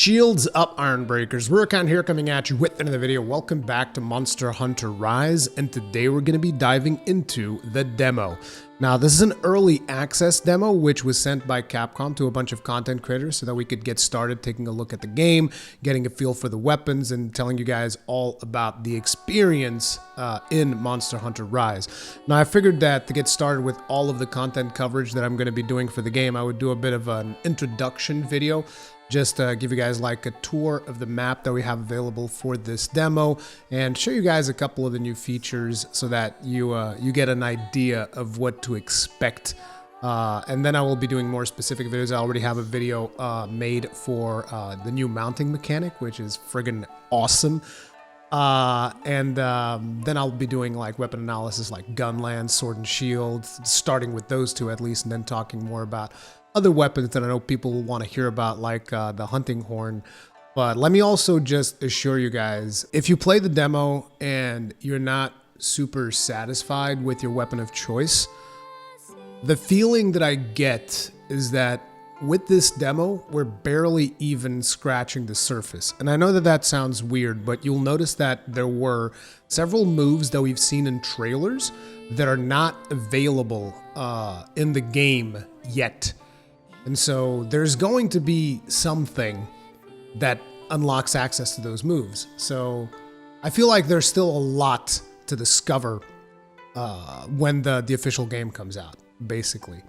Shields up, Iron Breakers. Rurikhan here coming at you with another video. Welcome back to Monster Hunter Rise, and today we're going to be diving into the demo. Now, this is an early access demo, which was sent by Capcom to a bunch of content creators so that we could get started taking a look at the game, getting a feel for the weapons, and telling you guys all about the experience in Monster Hunter Rise. Now, I figured that to get started with all of the content coverage that I'm going to be doing for the game, I would do a bit of an introduction video, just to give you guys like a tour of the map that we have available for this demo and show you guys a couple of the new features so that you get an idea of what to expect. And then I will be doing more specific videos. I already have a video made for the new mounting mechanic, which is friggin' awesome. Then I'll be doing like weapon analysis like gun, lance, sword and shield, starting with those two at least, and then talking more about other weapons that I know people will want to hear about, like the hunting horn. But let me also just assure you guys, if you play the demo and you're not super satisfied with your weapon of choice, the feeling that I get is that with this demo, we're barely even scratching the surface. And I know that that sounds weird, but you'll notice that there were several moves that we've seen in trailers that are not available in the game yet. And so there's going to be something that unlocks access to those moves. So I feel like there's still a lot to discover when the official game comes out, basically.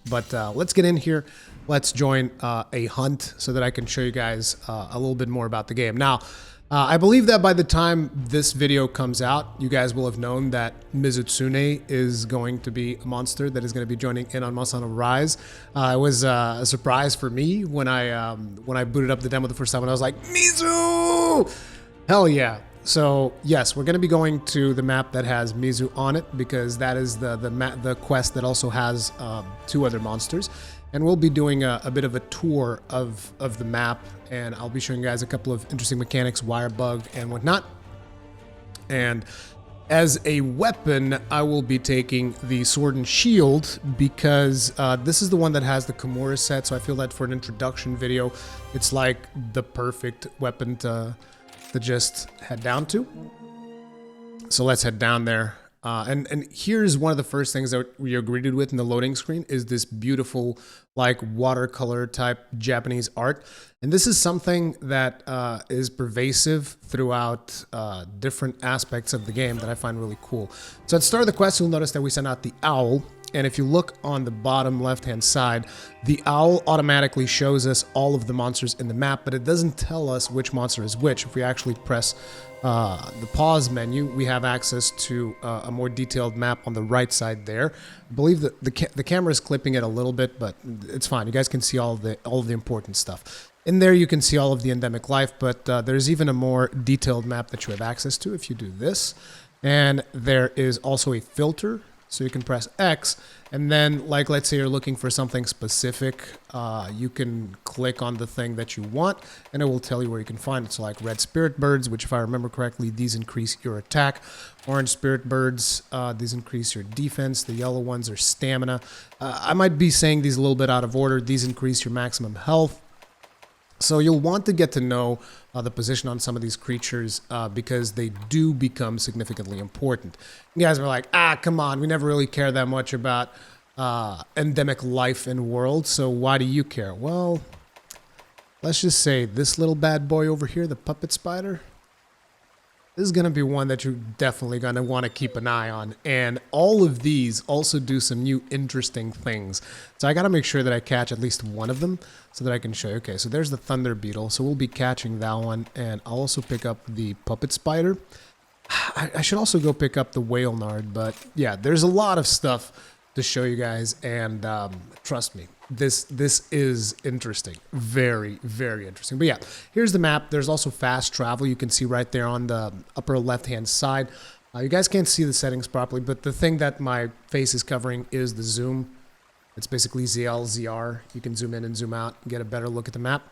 But let's get in here. Let's join a hunt so that I can show you guys a little bit more about the game. Now, I believe that by the time this video comes out, you guys will have known that Mizutsune is going to be a monster that is going to be joining in on Monster Hunter Rise. It was a surprise for me when I booted up the demo the first time, and I was like, Mizu! Hell yeah. So yes, we're going to be going to the map that has Mizu on it, because that is the quest that also has two other monsters. And we'll be doing a bit of a tour of the map, and I'll be showing you guys a couple of interesting mechanics, wire bug and whatnot. And as a weapon, I will be taking the sword and shield, because this is the one that has the Kimura set, so I feel that for an introduction video, it's like the perfect weapon to just head down to. So let's head down there. And here's one of the first things that we are greeted with in the loading screen is this beautiful, like, watercolor type Japanese art. And this is something that is pervasive throughout different aspects of the game that I find really cool. So at the start of the quest, you'll notice that we sent out the owl. And if you look on the bottom left-hand side, the owl automatically shows us all of the monsters in the map, but it doesn't tell us which monster is which. If we actually press the pause menu, we have access to a more detailed map on the right side there. I believe that the camera is clipping it a little bit, but it's fine. You guys can see all of the important stuff. In there, you can see all of the endemic life, but there's even a more detailed map that you have access to if you do this. And there is also a filter. So you can press X, and then, like, let's say you're looking for something specific, you can click on the thing that you want, and it will tell you where you can find it. So like red spirit birds, which if I remember correctly, these increase your attack. Orange spirit birds, these increase your defense. The yellow ones are stamina. I might be saying these a little bit out of order. These increase your maximum health. So you'll want to get to know the position on some of these creatures because they do become significantly important. You guys are like, come on, we never really care that much about endemic life in world, so why do you care? Well, let's just say this little bad boy over here, the puppet spider, this is going to be one that you're definitely going to want to keep an eye on. And all of these also do some new interesting things. So I got to make sure that I catch at least one of them so that I can show you. Okay, so there's the thunder beetle. So we'll be catching that one. And I'll also pick up the puppet spider. I should also go pick up the whale nard. But yeah, there's a lot of stuff to show you guys. And trust me, this is interesting. Very, very interesting. But yeah, here's the map. There's also fast travel. You can see right there on the upper left-hand side. You guys can't see the settings properly, but the thing that my face is covering is the zoom. It's basically ZL, ZR. You can zoom in and zoom out and get a better look at the map.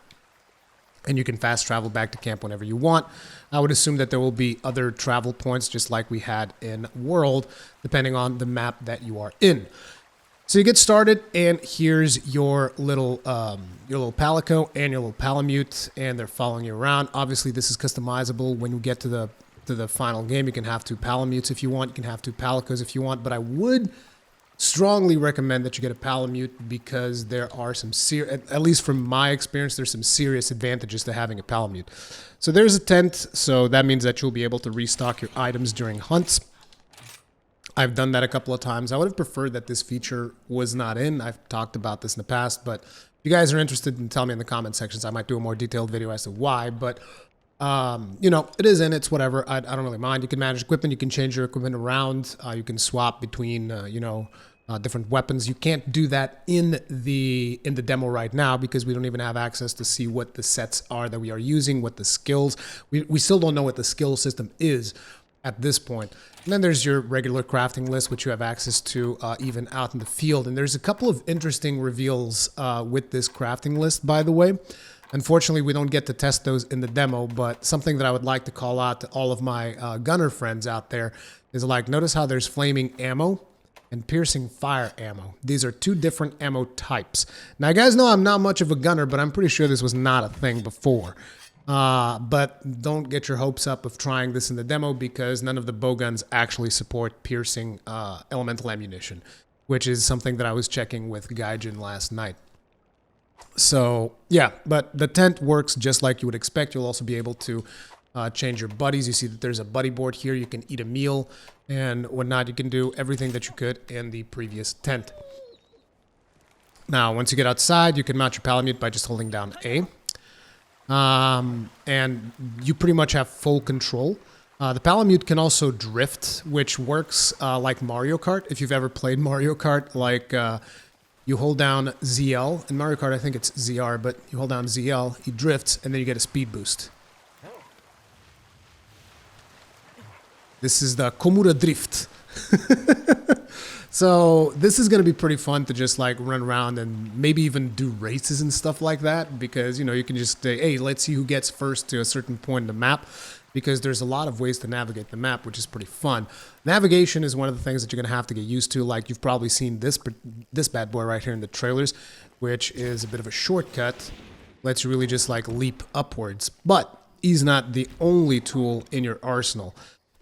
And you can fast travel back to camp whenever you want. I would assume that there will be other travel points just like we had in World, depending on the map that you are in. So you get started, and here's your little palico and your little palamute, and they're following you around. Obviously, this is customizable. When you get to the final game, you can have 2 palamutes if you want. You can have 2 palicos if you want, but I would strongly recommend that you get a palamute because there are some at least from my experience, there's some serious advantages to having a palamute. So there's a tent, so that means that you'll be able to restock your items during hunts. I've done that a couple of times. I would have preferred that this feature was not in. I've talked about this in the past, but if you guys are interested, then tell me in the comment sections. I might do a more detailed video as to why, but you know, it is in, it's whatever. I don't really mind. You can manage equipment. You can change your equipment around. You can swap between, you know, different weapons. You can't do that in the demo right now because we don't even have access to see what the sets are that we are using, what the skills. We still don't know what the skill system is at this point. And then there's your regular crafting list, which you have access to even out in the field. And there's a couple of interesting reveals with this crafting list, by the way. Unfortunately, we don't get to test those in the demo, but something that I would like to call out to all of my gunner friends out there is like, notice how there's flaming ammo and piercing fire ammo. These are 2 different ammo types. Now, you guys know I'm not much of a gunner, but I'm pretty sure this was not a thing before. But don't get your hopes up of trying this in the demo because none of the bowguns actually support piercing elemental ammunition, which is something that I was checking with Gaijin last night. So yeah, but the tent works just like you would expect. You'll also be able to change your buddies. You see that there's a buddy board here. You can eat a meal and whatnot. You can do everything that you could in the previous tent. Now, once you get outside, you can mount your palamute by just holding down A. And you pretty much have full control. The palamute can also drift, which works like Mario Kart. If you've ever played Mario Kart, like you hold down ZL. In Mario Kart, I think it's ZR, but you hold down ZL, he drifts, and then you get a speed boost. This is the Komura Drift. So this is going to be pretty fun to just like run around and maybe even do races and stuff like that because, you know, you can just say, hey, let's see who gets first to a certain point in the map because there's a lot of ways to navigate the map, which is pretty fun. Navigation is one of the things that you're going to have to get used to. Like you've probably seen this bad boy right here in the trailers, which is a bit of a shortcut. Lets you really just like leap upwards. But he's not the only tool in your arsenal.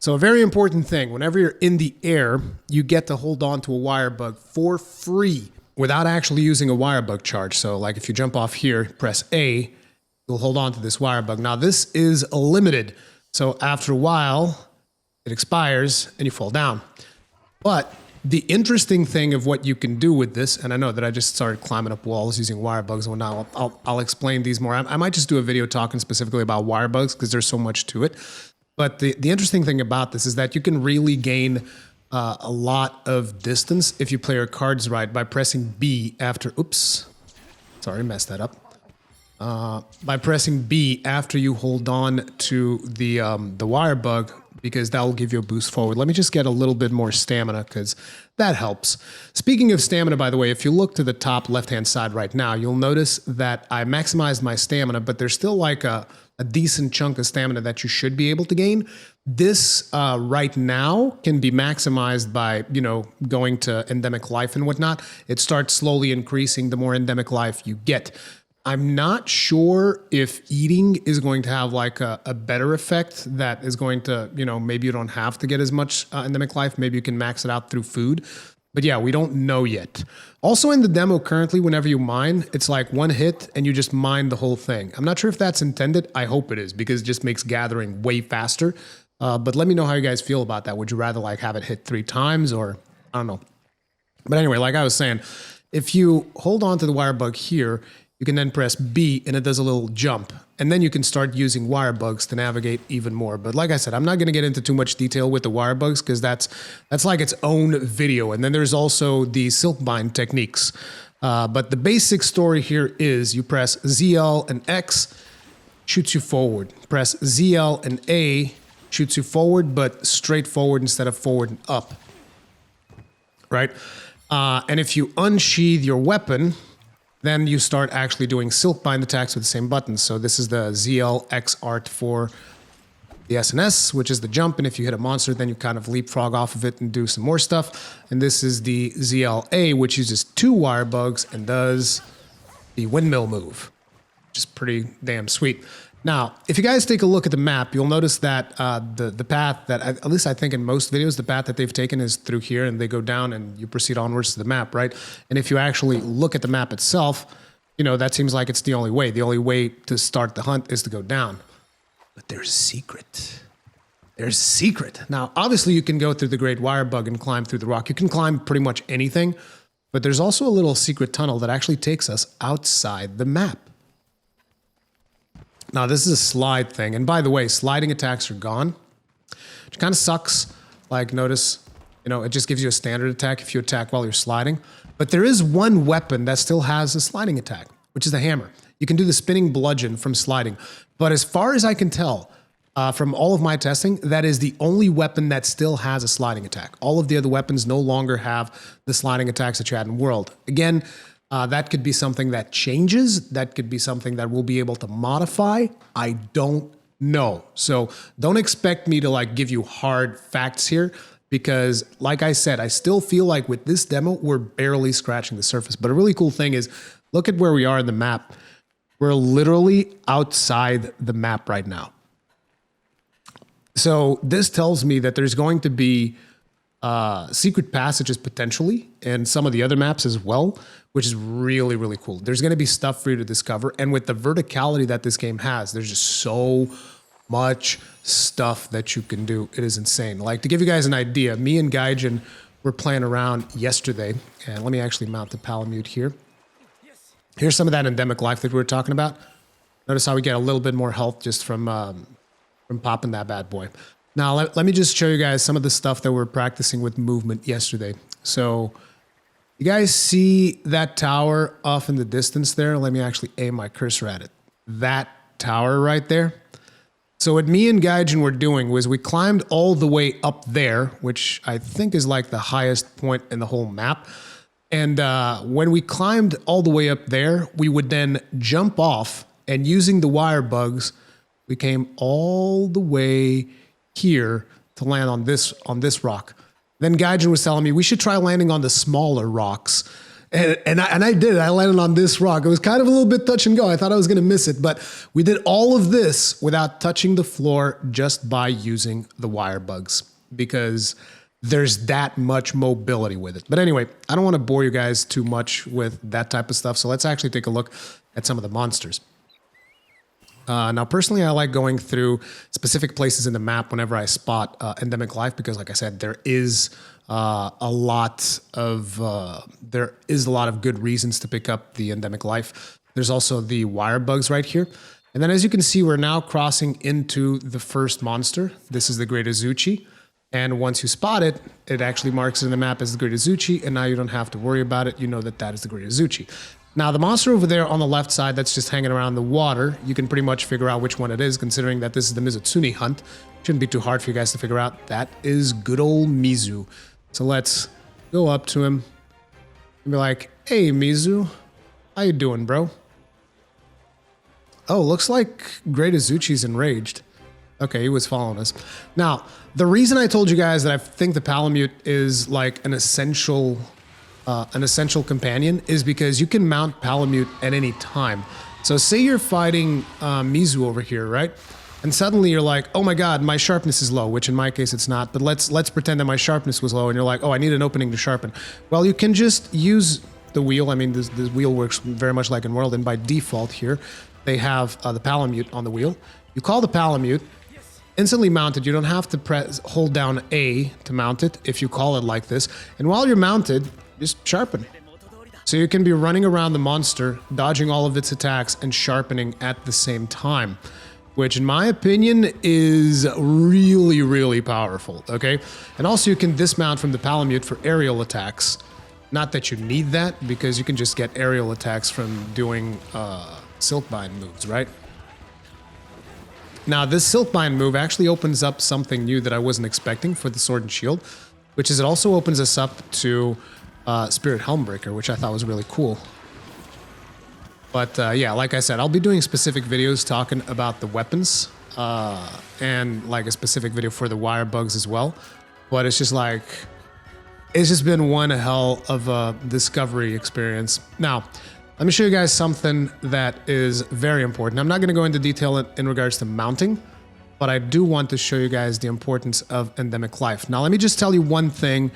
So a very important thing, whenever you're in the air, you get to hold on to a wire bug for free without actually using a wire bug charge. So like if you jump off here, press A, you'll hold on to this wire bug. Now this is limited. So after a while, it expires and you fall down. But the interesting thing of what you can do with this, and I know that I just started climbing up walls using wire bugs and whatnot. I'll explain these more. I might just do a video talking specifically about wire bugs because there's so much to it. But the interesting thing about this is that you can really gain a lot of distance if you play your cards right by pressing B after, oops, sorry, messed that up. By pressing B after you hold on to the wire bug because that will give you a boost forward. Let me just get a little bit more stamina because that helps. Speaking of stamina, by the way, if you look to the top left-hand side right now, you'll notice that I maximized my stamina, but there's still like a decent chunk of stamina that you should be able to gain. This right now can be maximized by, you know, going to endemic life and whatnot. It starts slowly increasing the more endemic life you get. I'm not sure if eating is going to have like a better effect that is going to, you know, maybe you don't have to get as much endemic life. Maybe you can max it out through food. But yeah, we don't know yet. Also in the demo currently, whenever you mine, it's like one hit and you just mine the whole thing. I'm not sure if that's intended. I hope it is because it just makes gathering way faster. But let me know how you guys feel about that. Would you rather like have it hit 3 times or I don't know. But anyway, like I was saying, if you hold on to the wire bug here, you can then press B and it does a little jump. And then you can start using wire bugs to navigate even more. But like I said, I'm not going to get into too much detail with the wire bugs because that's like its own video. And then there's also the silk bind techniques. But the basic story here is you press ZL and X, shoots you forward. Press ZL and A, shoots you forward, but straight forward instead of forward and up. Right? And if you unsheath your weapon, then you start actually doing silk bind attacks with the same buttons. So this is the ZL X art for the SNS, which is the jump, and if you hit a monster, then you kind of leapfrog off of it and do some more stuff. And this is the ZLA, which uses 2 wire bugs and does the windmill move, which is pretty damn sweet. Now, if you guys take a look at the map, you'll notice that the path that, at least I think in most videos, the path that they've taken is through here, and they go down and you proceed onwards to the map, right? And if you actually look at the map itself, you know, that seems like it's the only way. The only way to start the hunt is to go down. But there's a secret. There's a secret. Now, obviously, you can go through the Great Wire Bug and climb through the rock. You can climb pretty much anything, but there's also a little secret tunnel that actually takes us outside the map. Now, this is a slide thing. And by the way, sliding attacks are gone, which kind of sucks. Like, notice, you know, it just gives you a standard attack if you attack while you're sliding. But there is one weapon that still has a sliding attack, which is the hammer. You can do the spinning bludgeon from sliding. But as far as I can tell, from all of my testing, that is the only weapon that still has a sliding attack. All of the other weapons no longer have the sliding attacks that you had in World. Again, that could be something that changes. That could be something that we'll be able to modify. I don't know. So don't expect me to like give you hard facts here because like I said, I still feel like with this demo, we're barely scratching the surface. But a really cool thing is look at where we are in the map. We're literally outside the map right now. So this tells me that there's going to be secret passages potentially and some of the other maps as well, which is really, really cool. There's going to be stuff for you to discover. And with the verticality that this game has, there's just so much stuff that you can do. It is insane. Like to give you guys an idea, me and Gaijin were playing around yesterday. And let me actually mount the Palamute here. Here's some of that endemic life that we were talking about. Notice how we get a little bit more health just from popping that bad boy. Now, let me just show you guys some of the stuff that we're practicing with movement yesterday. So you guys see that tower off in the distance there? Let me actually aim my cursor at it. That tower right there. So what me and Gaijin were doing was we climbed all the way up there, which I think is like the highest point in the whole map. And when we climbed all the way up there, we would then jump off and using the wire bugs, we came all the way here to land on this rock. Then Gaijin was telling me we should try landing on the smaller rocks. And I did. I landed on this rock. It was kind of a little bit touch and go. I thought I was going to miss it. But we did all of this without touching the floor just by using the wire bugs because there's that much mobility with it. But anyway, I don't want to bore you guys too much with that type of stuff. So let's actually take a look at some of the monsters. Now, personally, I like going through specific places in the map whenever I spot endemic life because, like I said, there is a lot of good reasons to pick up the endemic life. There's also the wire bugs right here. And then as you can see, we're now crossing into the first monster. This is the Great Azuchi. And once you spot it, it actually marks it in the map as the Great Azuchi. And now you don't have to worry about it. You know that that is the Great Azuchi. Now, the monster over there on the left side that's just hanging around the water, you can pretty much figure out which one it is, considering that this is the Mizutsune hunt. Shouldn't be too hard for you guys to figure out. That is good old Mizu. So let's go up to him and be like, hey, Mizu, how you doing, bro? Oh, looks like Great Azuchi's enraged. Okay, he was following us. Now, the reason I told you guys that I think the Palamute is like an essential companion is because you can mount Palamute at any time. So say you're fighting Mizu over here, right? And suddenly you're like, oh my god, my sharpness is low, which in my case it's not, but let's pretend that my sharpness was low, and you're like, oh, I need an opening to sharpen. Well, you can just use the wheel. I mean, this wheel works very much like in World, and by default here, they have the Palamute on the wheel. You call the Palamute, instantly mounted. You don't have to hold down A to mount it if you call it like this. And while you're mounted, just sharpen. So you can be running around the monster, dodging all of its attacks and sharpening at the same time, which in my opinion is really, really powerful, okay? And also you can dismount from the Palamute for aerial attacks. Not that you need that, because you can just get aerial attacks from doing Silkbind moves, right? Now this Silkbind move actually opens up something new that I wasn't expecting for the Sword and Shield, which is it also opens us up to Spirit Helmbreaker, which I thought was really cool. But yeah, like I said, I'll be doing specific videos talking about the weapons and like a specific video for the wire bugs as well. But it's just like, it's just been one hell of a discovery experience. Now, let me show you guys something that is very important. I'm not going to go into detail in regards to mounting, but I do want to show you guys the importance of endemic life. Now, let me just tell you one thing,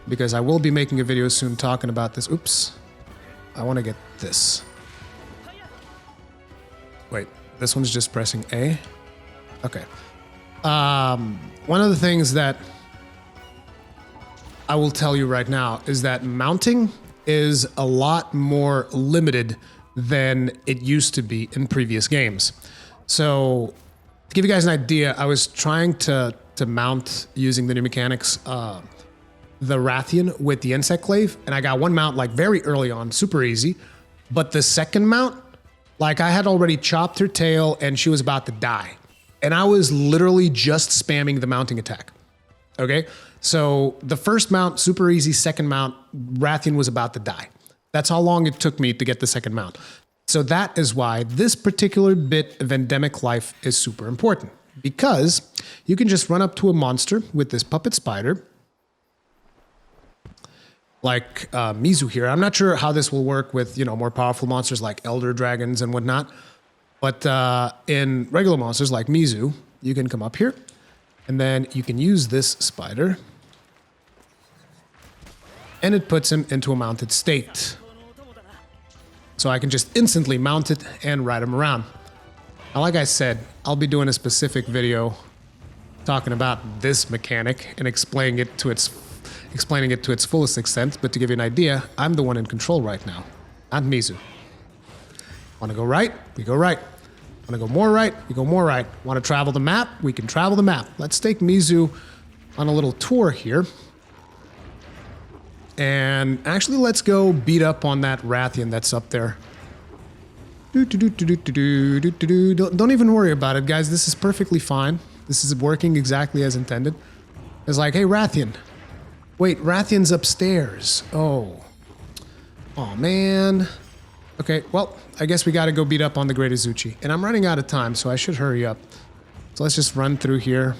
because I will be making a video soon talking about this. Oops. I want to get this. Wait, this one's just pressing A. Okay. One of the things that I will tell you right now is that mounting is a lot more limited than it used to be in previous games. So, to give you guys an idea, I was trying to mount using the new mechanics, the Rathian with the Insect Glaive, and I got one mount like very early on, super easy. But the second mount, like I had already chopped her tail and she was about to die. And I was literally just spamming the mounting attack. Okay? So the first mount, super easy. Second mount, Rathian was about to die. That's how long it took me to get the second mount. So that is why this particular bit of endemic life is super important. Because you can just run up to a monster with this puppet spider, like Mizu here. I'm not sure how this will work with, you know, more powerful monsters like elder dragons and whatnot. But in regular monsters like Mizu, you can come up here and then you can use this spider and it puts him into a mounted state. So I can just instantly mount it and ride him around. Now, like I said, I'll be doing a specific video talking about this mechanic and explaining it to its fullest extent. But to give you an idea, I'm the one in control right now, not Mizu. Want to go right? We go right. Want to go more right? We go more right. Want to travel the map? We can travel the map. Let's take Mizu on a little tour here. And actually, let's go beat up on that Rathian that's up there. Don't even worry about it, guys. This is perfectly fine. This is working exactly as intended. It's like, hey, Rathian. Wait, Rathian's upstairs. Oh. Oh, man. Okay, well, I guess we gotta go beat up on the Great Azuchi. And I'm running out of time, so I should hurry up. So let's just run through here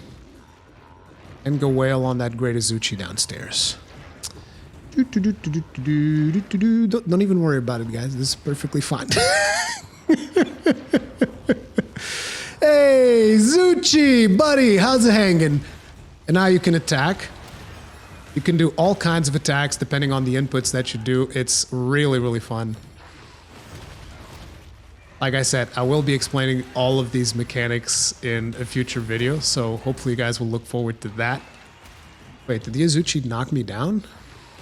and go wail on that Great Azuchi downstairs. Don't even worry about it, guys. This is perfectly fine. Hey, Azuchi, buddy, how's it hanging? And now you can attack. You can do all kinds of attacks depending on the inputs that you do. It's really, really fun. Like I said, I will be explaining all of these mechanics in a future video, so hopefully you guys will look forward to that. Wait, did the Azuchi knock me down?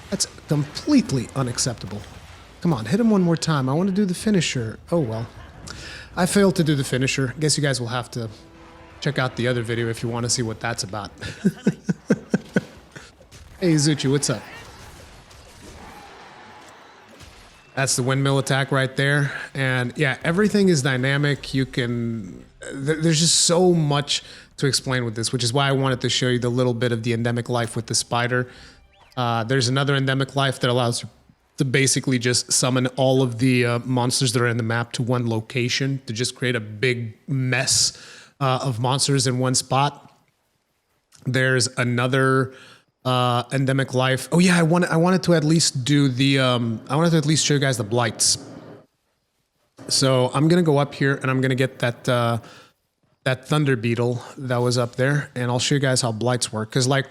That's completely unacceptable. Come on, hit him one more time. I want to do the finisher. Oh, well. I failed to do the finisher. Guess you guys will have to check out the other video if you want to see what that's about. Hey, Azuchi, what's up? That's the Windmill Attack right there. And yeah, everything is dynamic. You can... There's just so much to explain with this, which is why I wanted to show you the little bit of the endemic life with the spider. There's another endemic life that allows you to basically just summon all of the monsters that are in the map to one location to just create a big mess of monsters in one spot. There's another endemic life. Oh yeah, I wanted to at least do the I wanted to at least show you guys the blights. So I'm gonna go up here and I'm gonna get that that thunder beetle that was up there, and I'll show you guys how blights work. Because like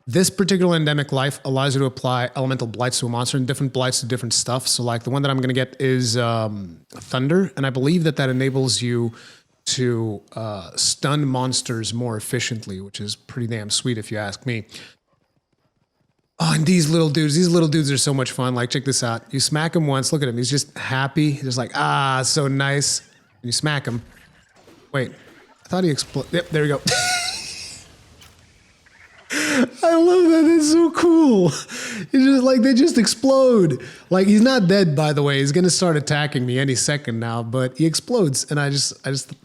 this particular endemic life allows you to apply elemental blights to a monster and different blights to different stuff. So like the one that I'm gonna get is thunder, and I believe that enables you to stun monsters more efficiently, which is pretty damn sweet if you ask me. Oh, and these little dudes are so much fun. Like, check this out. You smack him once, look at him. He's just happy. He's just like, ah, so nice. And you smack him. Wait, I thought he exploded. Yep, there we go. I love that. It's so cool. It's just like, they just explode. Like, he's not dead, by the way. He's going to start attacking me any second now, but he explodes. And I just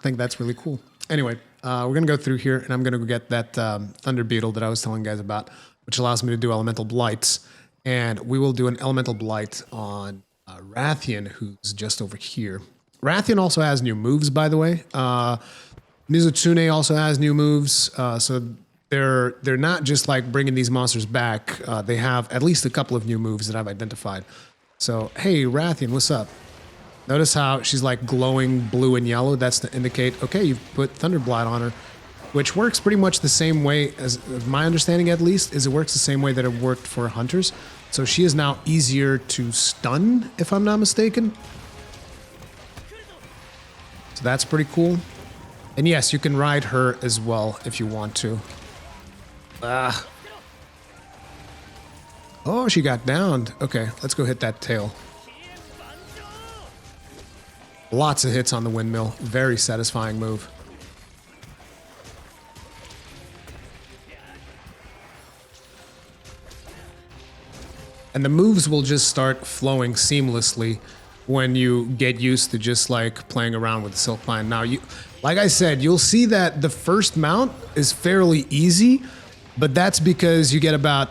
think that's really cool. Anyway, we're going to go through here, and I'm going to go get that thunder beetle that I was telling you guys about, which allows me to do elemental blights. And we will do an elemental blight on Rathian, who's just over here. Rathian also has new moves, by the way. Mizutsune also has new moves, so they're not just like bringing these monsters back. They have at least a couple of new moves that I've identified. So, hey, Rathian, what's up? Notice how she's like glowing blue and yellow. That's to indicate, okay, you've put Thunderblight on her, which works pretty much the same way, as my understanding at least, is it works the same way that it worked for Hunters. So she is now easier to stun, if I'm not mistaken. So that's pretty cool. And yes, you can ride her as well if you want to. Oh, she got downed. Okay, let's go hit that tail. Lots of hits on the windmill. Very satisfying move. And the moves will just start flowing seamlessly when you get used to just like playing around with the Silk Pine. Now, like I said, you'll see that the first mount is fairly easy, but that's because you get about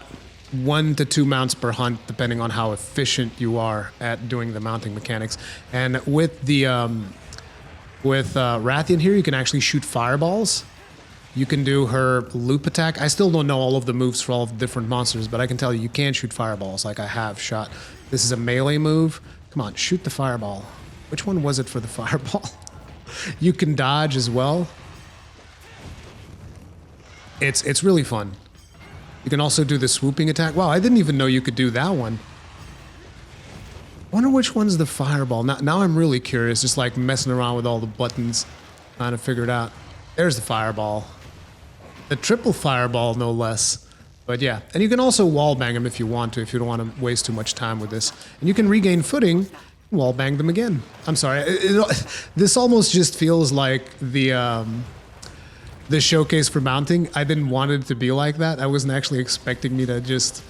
1 to 2 mounts per hunt, depending on how efficient you are at doing the mounting mechanics. And with the Rathian here, you can actually shoot fireballs. You can do her loop attack. I still don't know all of the moves for all of the different monsters, but I can tell you, you can shoot fireballs like I have shot. This is a melee move. Come on, shoot the fireball. Which one was it for the fireball? You can dodge as well. It's really fun. You can also do the swooping attack. Wow, I didn't even know you could do that one. Wonder which one's the fireball. Now I'm really curious, just like messing around with all the buttons, trying to figure it out. There's the fireball. The triple fireball, no less. But yeah, and you can also wallbang them if you want to, if you don't want to waste too much time with this. And you can regain footing, wallbang them again. I'm sorry, this almost just feels like the showcase for mounting. I didn't want it to be like that. I wasn't actually expecting me to just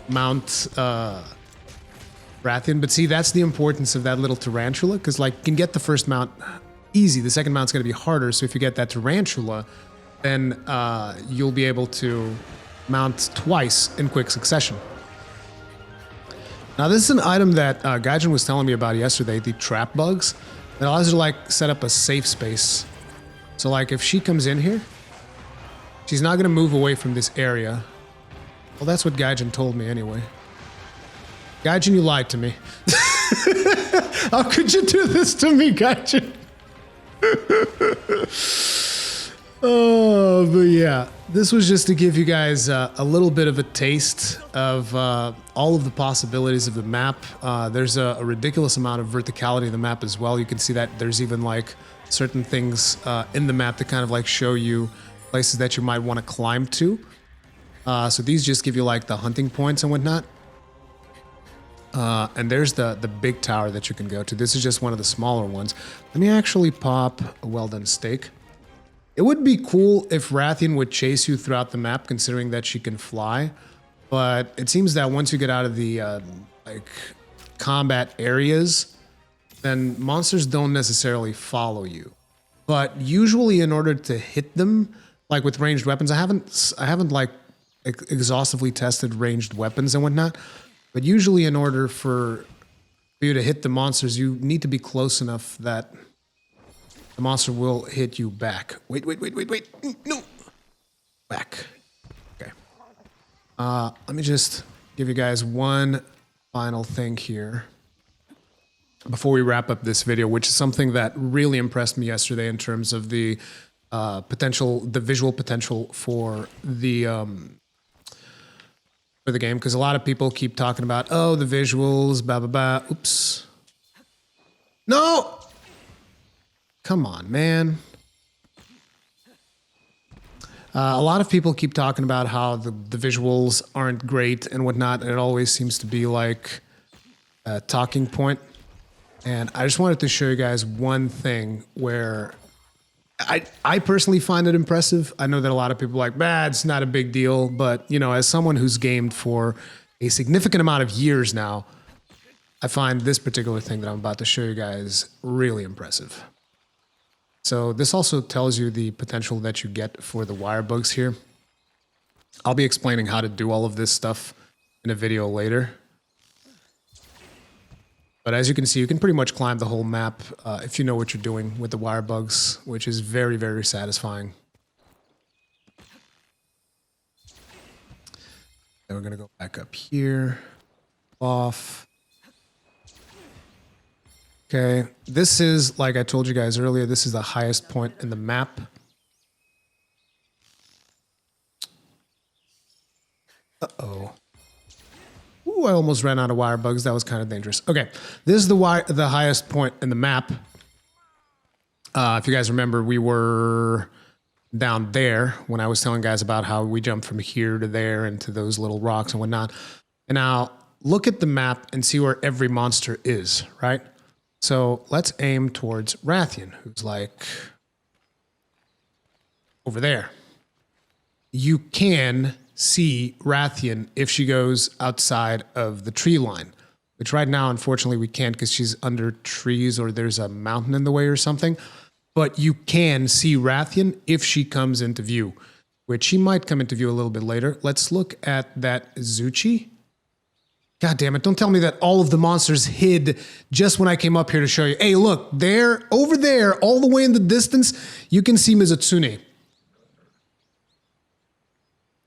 mount Rathian. But see, that's the importance of that little tarantula, because like you can get the first mount easy. The second mount's going to be harder. So if you get that tarantula, then you'll be able to mount twice in quick succession. Now this is an item that Gaijin was telling me about yesterday, the trap bugs. It allows you to like set up a safe space. So like if she comes in here, she's not going to move away from this area. Well, that's what Gaijin told me anyway. Gaijin, you lied to me. How could you do this to me, Gaijin? Oh, but yeah, this was just to give you guys a little bit of a taste of all of the possibilities of the map. There's a ridiculous amount of verticality in the map as well. You can see that there's even like certain things in the map that kind of like show you places that you might want to climb to. So these just give you like the hunting points and whatnot. And there's the big tower that you can go to. This is just one of the smaller ones. Let me actually pop a well-done steak. It would be cool if Rathian would chase you throughout the map, considering that she can fly. But it seems that once you get out of the like combat areas, then monsters don't necessarily follow you. But usually, in order to hit them, like with ranged weapons, I haven't like exhaustively tested ranged weapons and whatnot. But usually, in order for you to hit the monsters, you need to be close enough that the monster will hit you back. Wait. No. Back. Okay. Let me just give you guys one final thing here before we wrap up this video, which is something that really impressed me yesterday in terms of the visual potential for the game, because a lot of people keep talking about, oh, the visuals, blah, blah, blah. Oops. No! Come on, man. A lot of people keep talking about how the visuals aren't great and whatnot, and it always seems to be like a talking point. And I just wanted to show you guys one thing where I personally find it impressive. I know that a lot of people are like, bah, it's not a big deal. But, you know, as someone who's gamed for a significant amount of years now, I find this particular thing that I'm about to show you guys really impressive. So this also tells you the potential that you get for the wire bugs here. I'll be explaining how to do all of this stuff in a video later. But as you can see, you can pretty much climb the whole map if you know what you're doing with the wire bugs, which is very, very satisfying. Then we're going to go back up here. Off. Okay, this is, like I told you guys earlier, this is the highest point in the map. Uh-oh. Ooh, I almost ran out of wire bugs. That was kind of dangerous. Okay, this is the highest point in the map. If you guys remember, we were down there when I was telling guys about how we jumped from here to there into those little rocks and whatnot. And now look at the map and see where every monster is, right? So let's aim towards Rathian, who's like over there. You can see Rathian if she goes outside of the tree line, which right now, unfortunately, we can't because she's under trees or there's a mountain in the way or something. But you can see Rathian if she comes into view, which she might come into view a little bit later. Let's look at that Azuchi. God damn it, don't tell me that all of the monsters hid just when I came up here to show you. Hey, look, there, over there, all the way in the distance, you can see Mizutsune.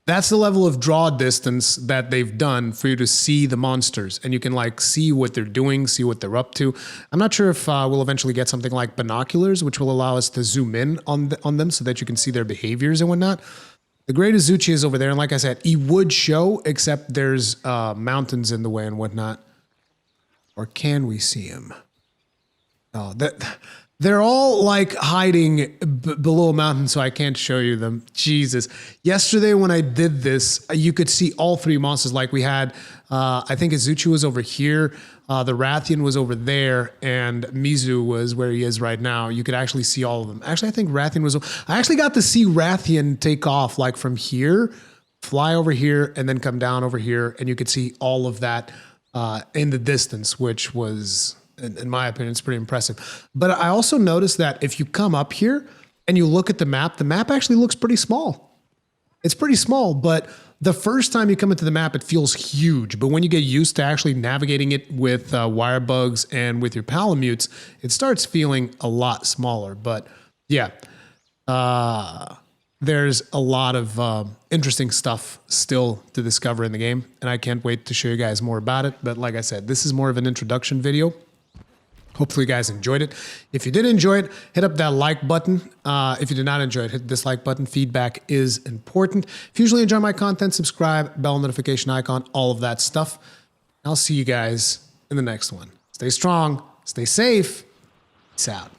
That's the level of draw distance that they've done for you to see the monsters. And you can like see what they're doing, see what they're up to. I'm not sure if we'll eventually get something like binoculars, which will allow us to zoom in on them so that you can see their behaviors and whatnot. The great Azuchi is over there, and like I said, he would show, except there's mountains in the way and whatnot. Or can we see him? Oh, they're all like hiding below a mountain, so I can't show you them. Jesus. Yesterday when I did this, you could see all three monsters. Like we had, I think Azuchi was over here, the Rathian was over there, and Mizu was where he is right now. You could actually see all of them. Actually, I think Rathian was... I actually got to see Rathian take off like from here, fly over here, and then come down over here, and you could see all of that in the distance, which was... in my opinion, it's pretty impressive. But I also noticed that if you come up here and you look at the map actually looks pretty small. It's pretty small, but the first time you come into the map, it feels huge. But when you get used to actually navigating it with wire bugs and with your palamutes, it starts feeling a lot smaller. But yeah, there's a lot of interesting stuff still to discover in the game. And I can't wait to show you guys more about it. But like I said, this is more of an introduction video. Hopefully you guys enjoyed it. If you did enjoy it, hit up that like button. If you did not enjoy it, hit the dislike button. Feedback is important. If you usually enjoy my content, subscribe, bell notification icon, all of that stuff. I'll see you guys in the next one. Stay strong, stay safe. Peace out.